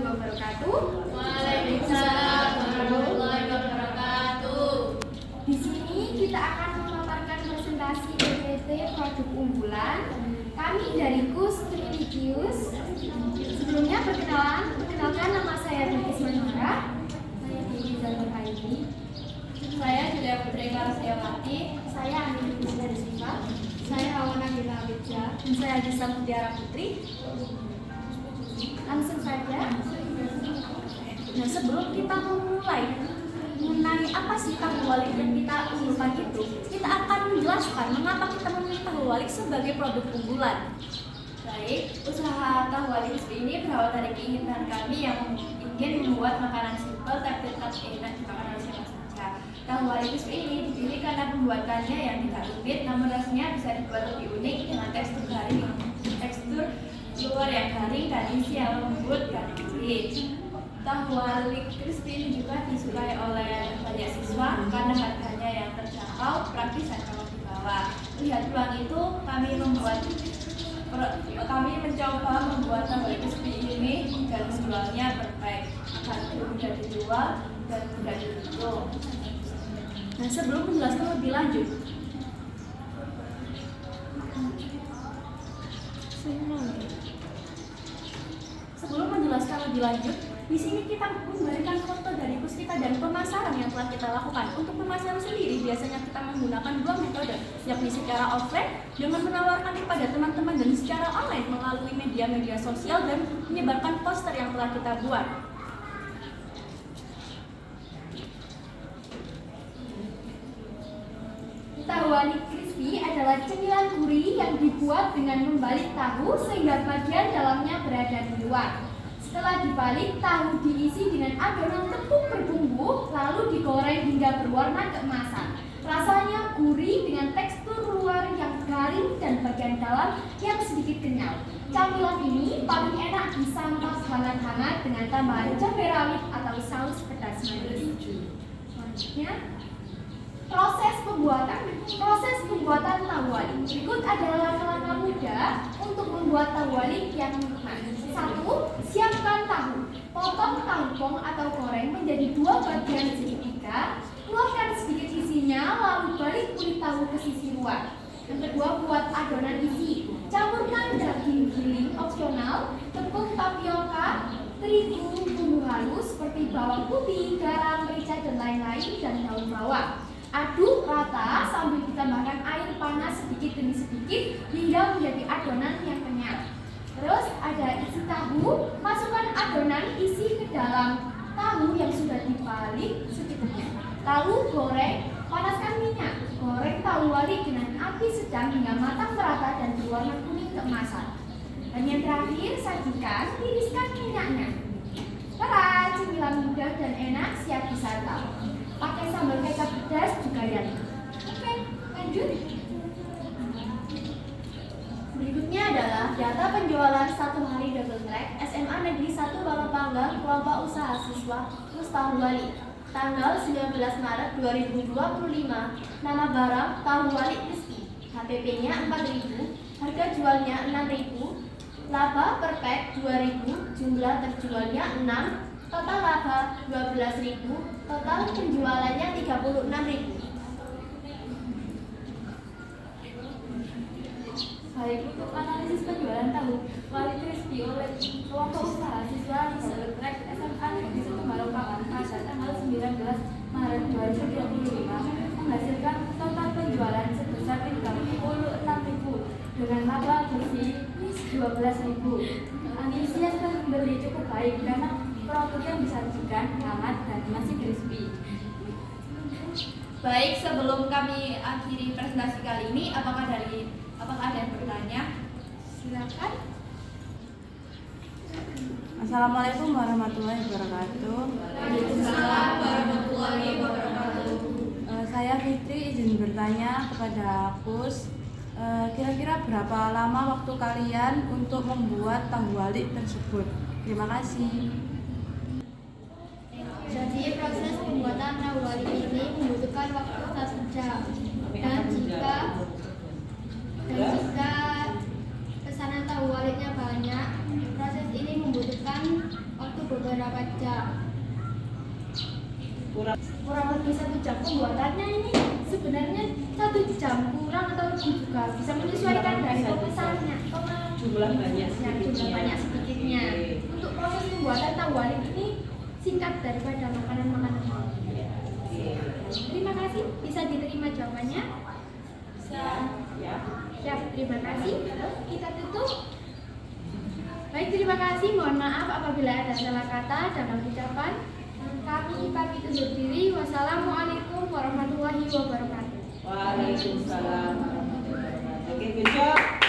wabarakatuh. Waalaikumsalam warahmatullahi wabarakatuh. Di sini kita akan memaparkan presentasi PPT produk unggulan kami dari KUS Trinidius. Sebelumnya perkenalkan nama saya Bilkis Manura. Saya Dewi Zalur Haidi. Saya Julia Putri Karasiawati. Saya Amin dari Siva. Saya Hawana Bila Widja. Dan saya Adisa Mutiara Putri. Langsung saja. Nah, sebelum kita memulai mengenai apa sih tahu walik yang kita unggulkan itu, kita akan menjelaskan mengapa kita memilih tahu walik sebagai produk unggulan. Baik, usaha tahu walik ini berawal dari keinginan kami yang ingin membuat makanan simpel tapi tetap enak dimakan oleh siapa saja. Tahu walik ini dipilih karena pembuatannya yang tidak rumit, namun rasanya bisa dibuat lebih unik dengan tekstur luar yang garing dan isi yang lembut dan gurih. Tahu walik crispy ini juga disukai oleh banyak siswa karena harganya yang terjangkau, praktis dan mudah dibawa. Lihat peluang itu, kami mencoba membuat tahu walik crispy ini dan menjualnya berbaik agar mudah dijual dan mudah dihitung. Nah, sebelum menjelaskan lebih lanjut, di sini kita memberikan foto dari KUS kita dan pemasaran yang telah kita lakukan. Untuk pemasaran sendiri, biasanya kita menggunakan dua metode, yakni secara offline dengan menawarkan kepada teman-teman dan secara online melalui media-media sosial dan menyebarkan poster yang telah kita buat. Tahu walik crispy adalah cemilan gurih yang dibuat dengan membalik tahu sehingga bagian dalamnya berada di luar. Setelah dibalik, tahu diisi dengan adonan tepung berbumbu, lalu digoreng hingga berwarna keemasan. Rasanya gurih dengan tekstur luar yang garing dan bagian dalam yang sedikit kenyal. Camilan ini paling enak disantap hangat-hangat dengan tambahan cabai rawit atau saus pedas manis. Selanjutnya, proses pembuatan tahu walik. Berikut adalah langkah-langkah mudah untuk membuat tahu walik yang nikmat. 1. Siapkan tahu. Potong tangkong atau goreng menjadi 2 bagian segitiga. Keluarkan sedikit isinya, lalu balik kulit tahu ke sisi luar. Yang kedua, buat adonan isi. Campurkan daging giling opsional, tepung tapioka, terigu, bumbu halus seperti bawang putih, garam, merica, dan lain-lain, dan daun bawang. Aduk rata sambil ditambahkan air panas sedikit demi sedikit hingga menjadi adonan yang kenyal. Terus ada isi tahu, masukkan adonan isi ke dalam tahu yang sudah dibalik secukupnya. Lalu goreng, panaskan minyak. Goreng tahu walik dengan api sedang hingga matang merata dan berwarna kuning keemasan. Dan yang terakhir, sajikan, tiriskan minyaknya. Tara, cemilan mudah dan enak siap disantap. Pakai sambal kecap pedas juga ya. Oke, lanjut. Berikutnya adalah data penjualan 1 hari double track SMA Negeri 1 Balapanggang kelompok usaha siswa KUS Tahu Walik. Tanggal 19 Maret 2025. Nama barang tahu walik crispy. HPP-nya 4.000, harga jualnya 6.000, laba per pack 2.000, jumlah terjualnya 6. Total laba 12.000, total penjualannya 36.000. Baik, untuk analisis penjualan tahu walik crispy oleh kelompok usaha siswa Track SMA Negeri 1 Balapanggang pada tanggal 19 Maret 2025 menghasilkan total penjualan sebesar 36.000 dengan laba bersih 12.000. Antusias pembeli cukup baik karena produk yang disajikan hangat dan masih crispy. Baik, sebelum kami akhiri presentasi kali ini, apakah ada yang bertanya? Silakan. Assalamualaikum warahmatullahi wabarakatuh. Waalaikumsalam warahmatullahi wabarakatuh. Saya Fitri izin bertanya kepada KUS, kira-kira berapa lama waktu kalian untuk membuat tahu walik tersebut? Terima kasih. Jadi proses pembuatan tahu walik ini membutuhkan waktu 1 jam. Dan jika pesanan tahu waliknya banyak, proses ini membutuhkan waktu Berapa jam? Kurang lebih 1 jam. Pembuatannya ini sebenarnya 1 jam kurang atau lebih juga bisa menyesuaikan dari pemesannya. Jumlah banyak Jumlah banyak sedikitnya. Untuk proses pembuatan tahu walik ini singkat daripada makanan-makanan lain. Terima kasih. Bisa diterima jawabannya? Siap. Terima kasih. Kita tutup. Baik, terima kasih. Mohon maaf apabila ada salah kata dalam ucapan. Kami pamit undur diri. Wassalamualaikum warahmatullahi wabarakatuh. Waalaikumsalam warahmatullahi wabarakatuh. Oke, good job.